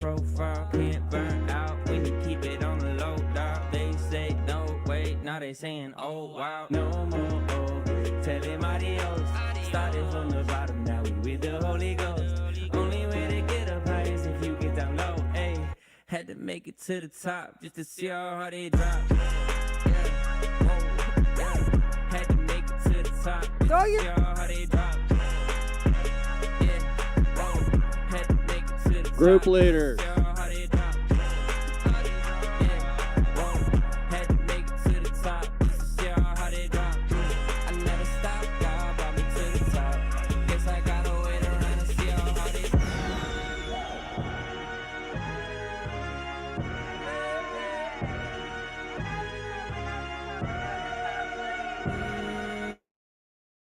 Profile can't burn out when you keep it on the low, dog. They say no, wait, now they saying oh wow, no more. Oh, tell him adios. Started from the bottom, now we with the Holy Ghost. Only way to get up high is if you get down low. Ayy, had to make it to the top just to see how hard they drop. Had to make it to the top just to see how hard they drop. Had to make it to the top. Group leader.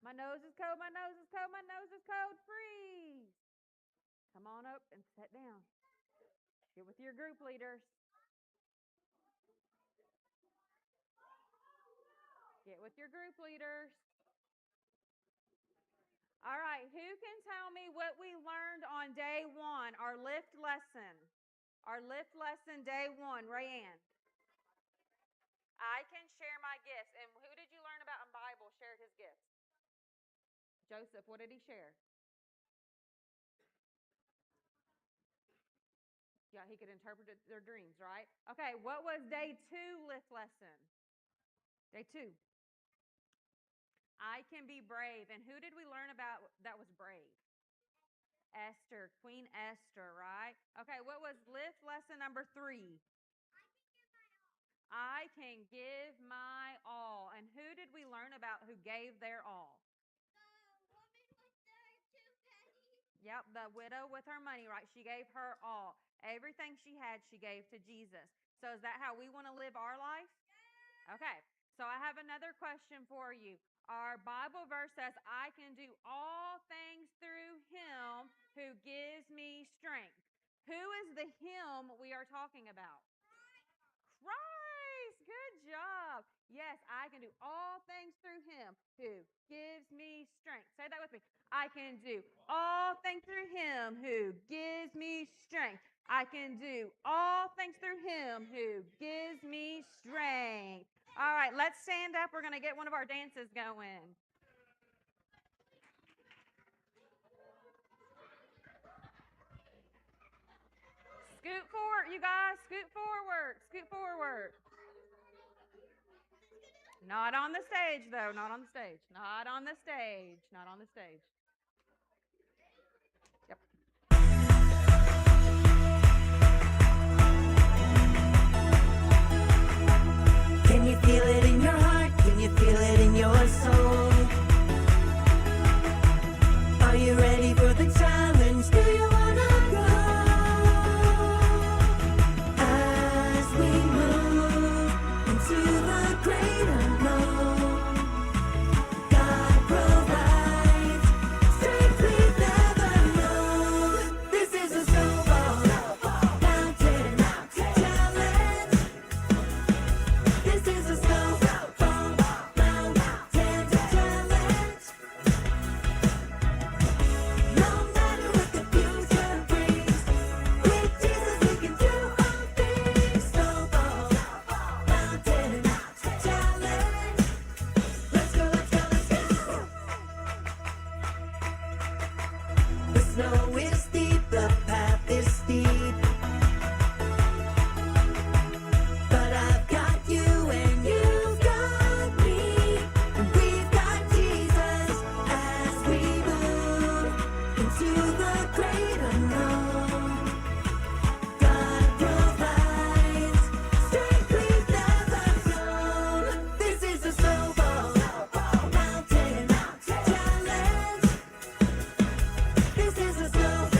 My nose is cold, my nose is cold, freeze. Come on up and sit down. Get with your group leaders. Get with your group leaders. All right, who can tell me what we learned on day one, our lift lesson? Our lift lesson, day one, Rayanne. I can share my gifts. And who did you learn about in Bible shared his gifts? Joseph, what did he share? Yeah, he could interpret their dreams, right? Okay, what was day two lift lesson? Day two. I can be brave. And who did we learn about that was brave? Esther, Queen Esther, right? Okay, what was lift lesson number 3? I can give my all. And who did we learn about who gave their all? Yep, the widow with her money, right? She gave her all. Everything she had, she gave to Jesus. So is that how we want to live our life? Okay, so I have another question for you. Our Bible verse says, I can do all things through him who gives me strength. Who is the him we are talking about? Christ. Good job. Yes, I can do all things through him who gives me strength. Say that with me. I can do all things through him who gives me strength. I can do all things through him who gives me strength. All right, let's stand up. We're going to get one of our dances going. Scoot forward, you guys. Scoot forward. Scoot forward. Not on the stage, though. Not on the stage. Not on the stage. Not on the stage. Yep. Can you feel it in your heart? Can you feel it in your soul? Are you ready for the challenge? Do you wanna go? As we move into the great unknown, God provides strength we've never known. This is a snowball mountain challenge. This is a snowball mountain challenge. No matter what the future brings, with Jesus we can do all things. Snowball mountain challenge. Let's go, let's go, let's go. The snow is steep, the path is steep, but I've got you and you've got me, and we've got Jesus as we move into the great unknown. God provides strength we've never known. This is a snowball mountain challenge. This is a snowball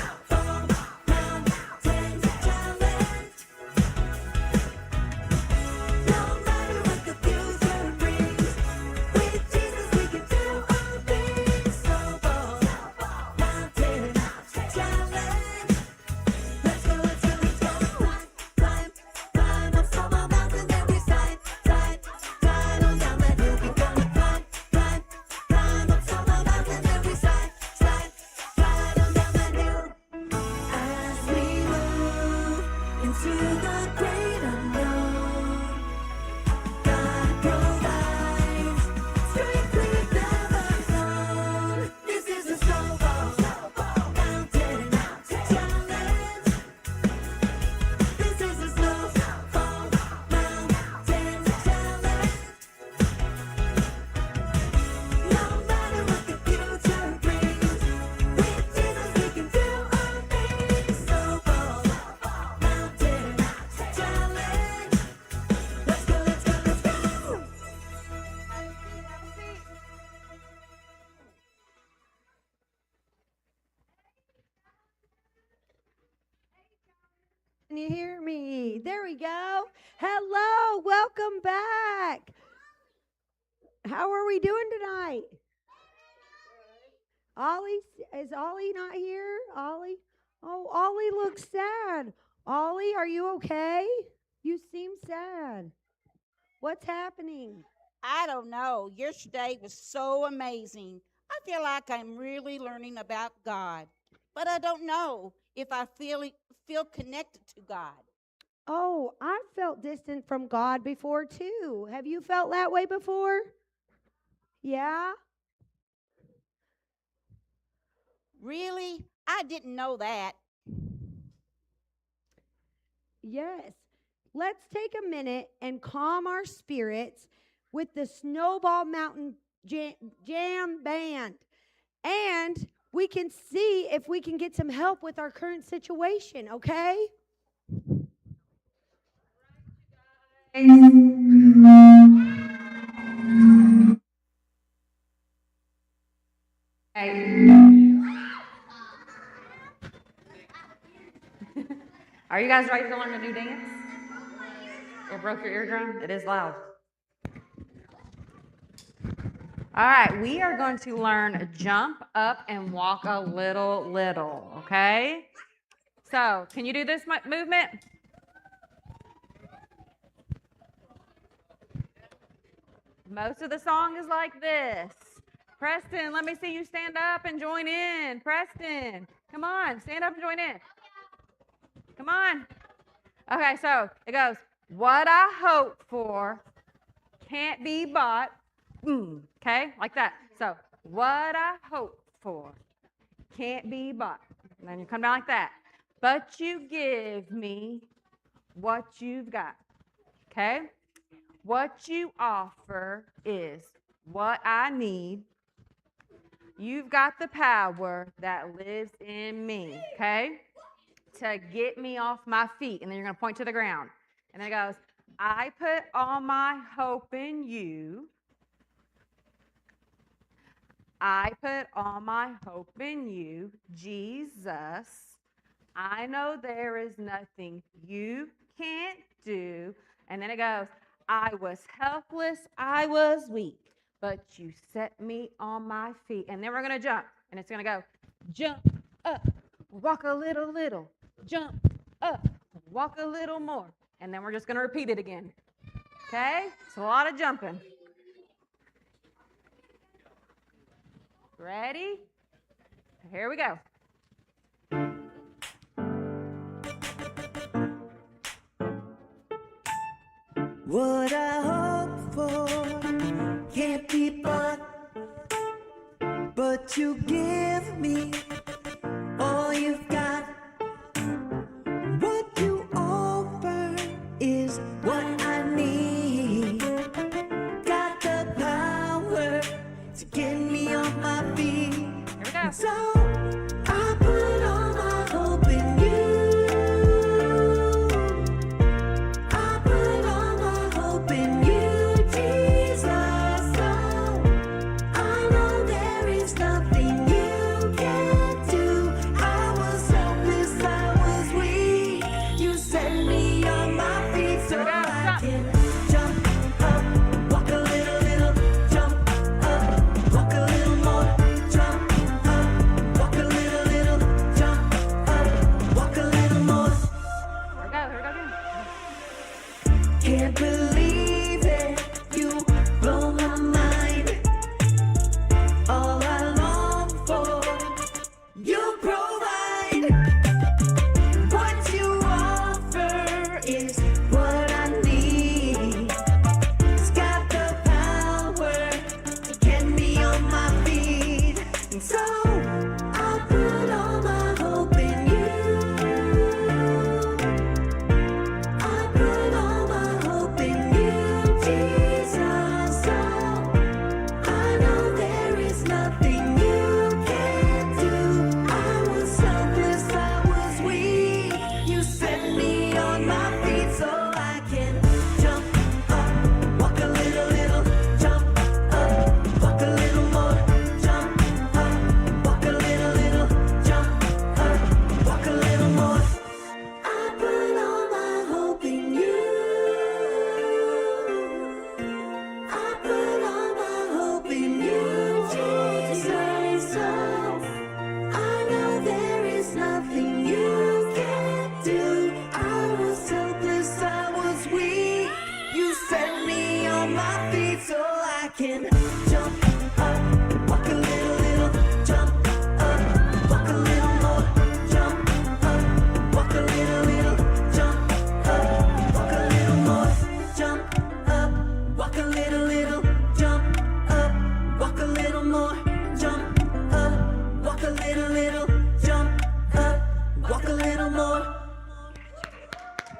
Can you hear me? There we go. Hello, welcome back. How are we doing tonight? Ollie, is Ollie not here? Ollie? Oh, Ollie looks sad. Ollie, are you okay? You seem sad. What's happening? I don't know. Yesterday was so amazing. I feel like I'm really learning about God, but I don't know if I feel connected to God. Oh, I felt distant from God before too. Have you felt that way before? Yeah? Really? I didn't know that. Yes. Let's take a minute and calm our spirits with the Snowball Mountain Jam Band. And we can see if we can get some help with our current situation, okay? Are you guys ready to learn a new dance? It broke your eardrum? It is loud. All right, we are going to learn jump up and walk a little, okay? So, can you do this movement? Most of the song is like this. Preston, let me see you stand up and join in. Preston, come on, stand up and join in. Come on. Okay, so it goes, what I hope for can't be bought. Okay, like that. So, what I hope for can't be bought. And then you come down like that. But you give me what you've got. Okay? What you offer is what I need. You've got the power that lives in me, okay? To get me off my feet. And then you're going to point to the ground. And then it goes, I put all my hope in you. I put all my hope in you, Jesus. I know there is nothing you can't do. And then it goes, I was helpless, I was weak, but you set me on my feet. And then we're going to jump. And it's going to go, jump up, walk a little, jump up, walk a little more. And then we're just going to repeat it again. Okay? It's a lot of jumping. Ready? Here we go. What I hope for can't be bought, but you give me all you've got. What you offer is what I need. Got the power to get me on my feet. Here we go. So I put all my hope in you. I put all my hope in you, Jesus. So I know there is nothing you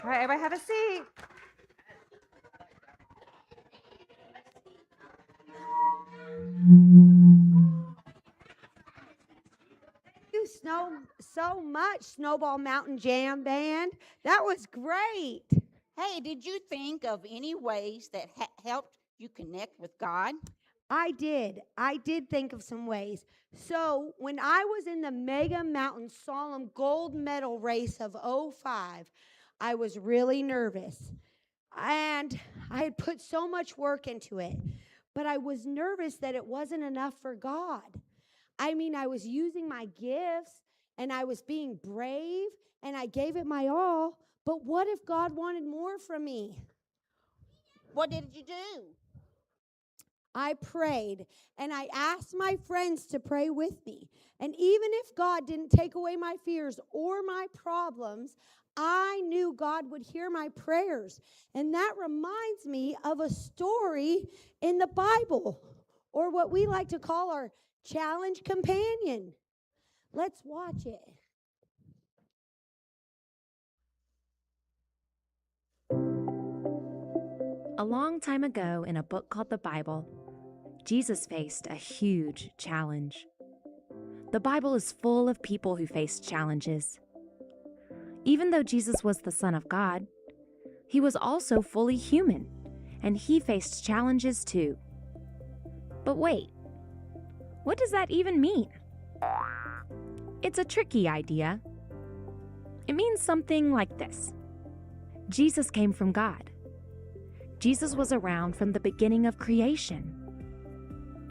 All right, everybody have a seat. You so much, Snowball Mountain Jam Band. That was great. Hey, did you think of any ways that helped you connect with God? I did. I did think of some ways. So, when I was in the Mega Mountain Solemn Gold Medal race of '05, I was really nervous. And I had put so much work into it. But I was nervous that it wasn't enough for God. I mean, I was using my gifts and I was being brave and I gave it my all. But what if God wanted more from me? What did you do? I prayed and I asked my friends to pray with me. And even if God didn't take away my fears or my problems, I knew God would hear my prayers. And that reminds me of a story in the Bible, or what we like to call our challenge companion. Let's watch it. A long time ago, in a book called the Bible, Jesus faced a huge challenge. The Bible is full of people who faced challenges. Even though Jesus was the Son of God, he was also fully human, and he faced challenges too. But wait, what does that even mean? It's a tricky idea. It means something like this. Jesus came from God. Jesus was around from the beginning of creation.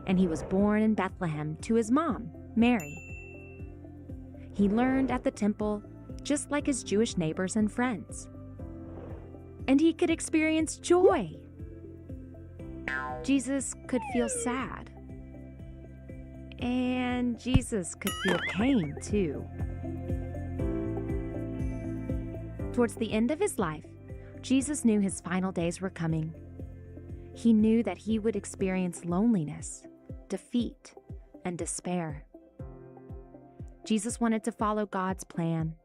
And he was born in Bethlehem to his mom, Mary. He learned at the temple just like his Jewish neighbors and friends. And he could experience joy. Jesus could feel sad. And Jesus could feel pain too. Towards the end of his life, Jesus knew his final days were coming. He knew that he would experience loneliness, defeat, and despair. Jesus wanted to follow God's plan.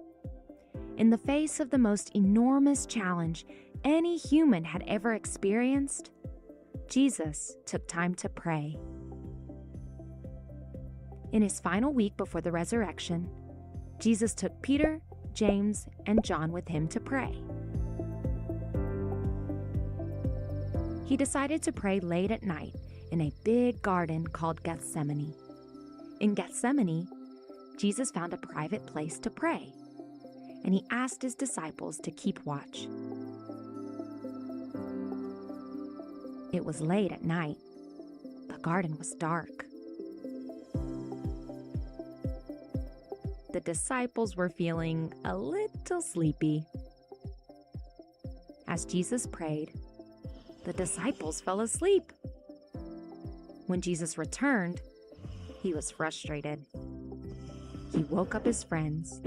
In the face of the most enormous challenge any human had ever experienced, Jesus took time to pray. In his final week before the resurrection, Jesus took Peter, James, and John with him to pray. He decided to pray late at night in a big garden called Gethsemane. In Gethsemane, Jesus found a private place to pray, and he asked his disciples to keep watch. It was late at night. The garden was dark. The disciples were feeling a little sleepy. As Jesus prayed, the disciples fell asleep. When Jesus returned, he was frustrated. He woke up his friends.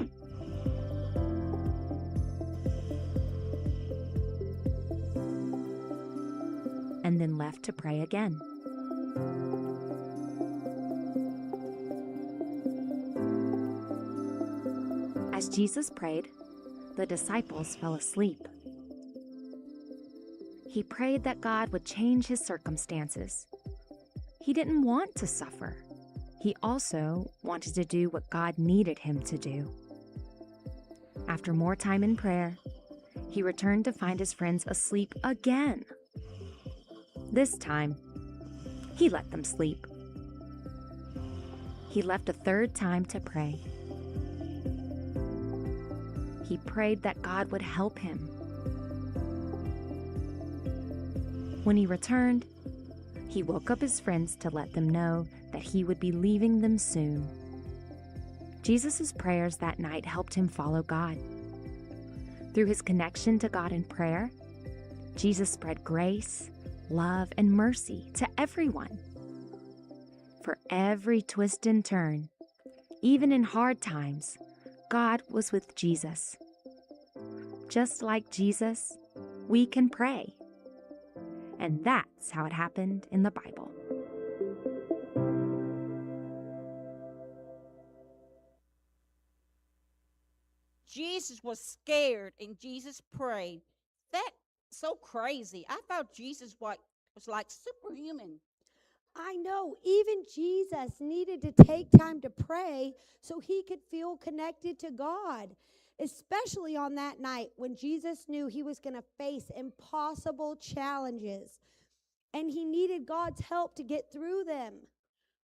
And then left to pray again. As Jesus prayed, the disciples fell asleep. He prayed that God would change his circumstances. He didn't want to suffer. He also wanted to do what God needed him to do. After more time in prayer, he returned to find his friends asleep again. This time, he let them sleep. He left a third time to pray. He prayed that God would help him. When he returned, he woke up his friends to let them know that he would be leaving them soon. Jesus' prayers that night helped him follow God. Through his connection to God in prayer, Jesus spread grace, love, and mercy to everyone. For every twist and turn, even in hard times, God was with Jesus. Just like Jesus, we can pray. And that's how it happened in the Bible. Jesus was scared and Jesus prayed. That's so crazy. I thought Jesus was like superhuman. I know, even Jesus needed to take time to pray so he could feel connected to God, especially on that night when Jesus knew he was going to face impossible challenges and he needed God's help to get through them.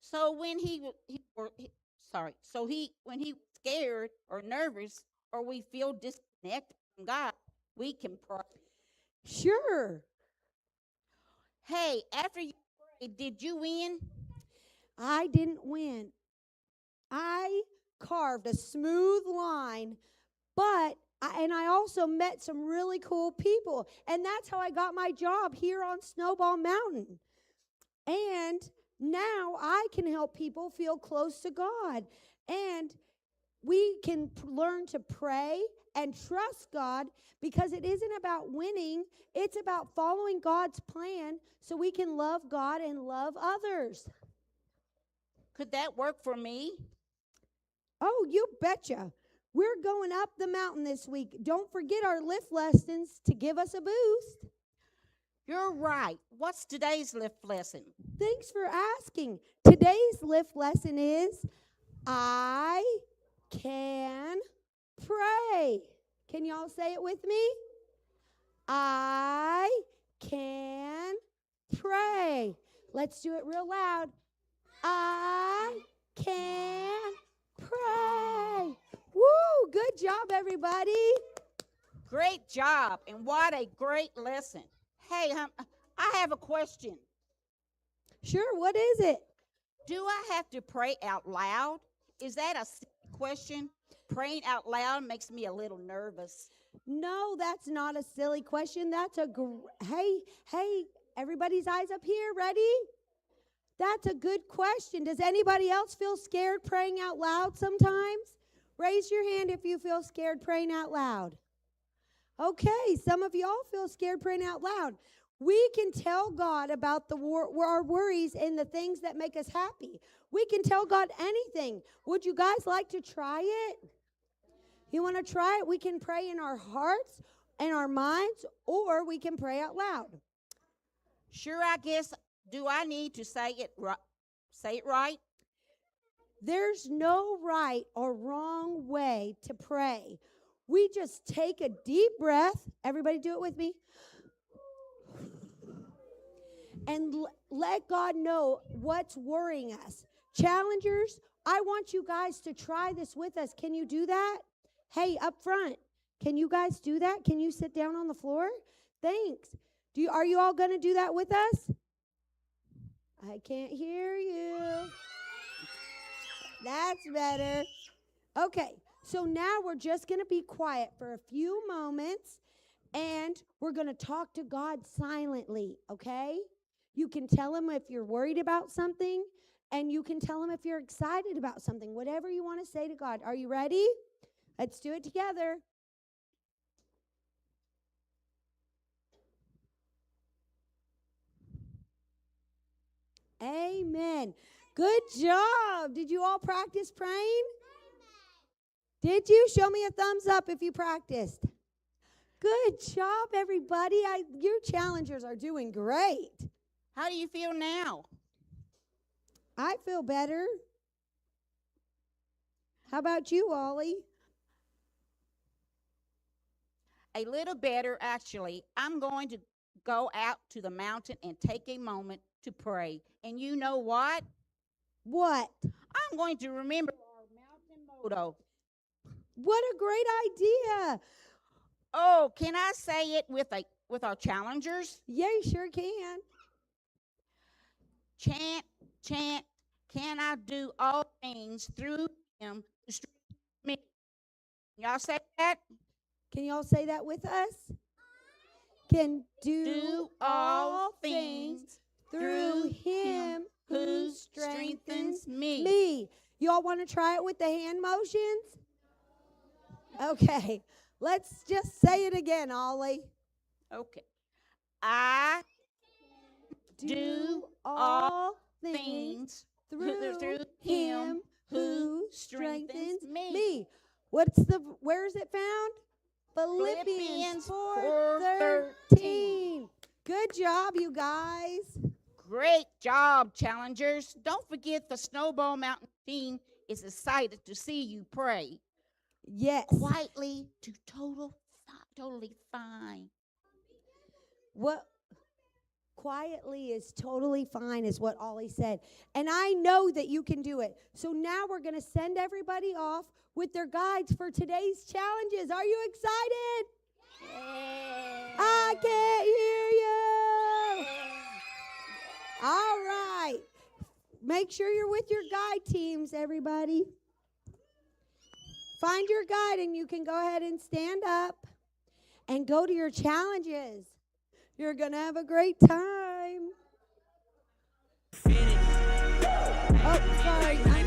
So when when he scared or nervous or we feel disconnected from God, we can pray. Sure, Hey, after you prayed, did you win? I didn't win. I carved a smooth line, but I also met some really cool people. And that's how I got my job here on Snowball Mountain. And now I can help people feel close to God. And we can learn to pray and trust God because it isn't about winning, it's about following God's plan so we can love God and love others. Could that work for me? Oh, you betcha. We're going up the mountain this week. Don't forget our lift lessons to give us a boost. You're right. What's today's lift lesson? Thanks for asking. Today's lift lesson is I can pray. Can y'all say it with me? I can pray. Let's do it real loud. I can pray. Woo! Good job, everybody. Great job, and what a great lesson. Hey, I have a question. Sure, what is it? Do I have to pray out loud? Is that a silly question? Praying out loud makes me a little nervous. No, that's not a silly question. That's hey, everybody's eyes up here. Ready? That's a good question. Does anybody else feel scared praying out loud sometimes? Raise your hand if you feel scared praying out loud. Okay, some of y'all feel scared praying out loud. We can tell God about our worries and the things that make us happy. We can tell God anything. Would you guys like to try it? You want to try it? We can pray in our hearts and our minds, or we can pray out loud. Sure, I guess. Do I need to say it right? There's no right or wrong way to pray. We just take a deep breath. Everybody do it with me. And let God know what's worrying us. Challengers, I want you guys to try this with us. Can you do that? Hey, up front, can you guys do that? Can you sit down on the floor? Thanks. Are you all going to do that with us? I can't hear you. That's better. Okay, so now we're just going to be quiet for a few moments, and we're going to talk to God silently, okay? You can tell him if you're worried about something, and you can tell him if you're excited about something, whatever you want to say to God. Are you ready? Let's do it together. Amen. Good job. Did you all practice praying? Did you? Show me a thumbs up if you practiced. Good job, everybody. Your challengers are doing great. How do you feel now? I feel better. How about you, Ollie? A little better, actually. I'm going to go out to the mountain and take a moment to pray. And you know what? What? I'm going to remember our mountain motto. What a great idea. Oh, can I say it with our challengers? Yeah, you sure can. Chant, chant, can I do all things through him who strengthens me? Y'all say that? Can y'all say that with us? Can do all things through him who strengthens me. Y'all want to try it with the hand motions? Okay, let's just say it again, Ollie. Okay. I Do all things things through him who strengthens me. Where is it found? Philippians Philippians 4:13. Good job, you guys. Great job, challengers. Don't forget the Snowball Mountain team is excited to see you pray. Yes. Quietly to totally fine. What quietly is totally fine is what Ollie said. And I know that you can do it. So now we're going to send everybody off with their guides for today's challenges. Are you excited? I can't hear you. All right. Make sure you're with your guide teams, everybody. Find your guide and you can go ahead and stand up and go to your challenges. You're going to have a great time. Oh, sorry.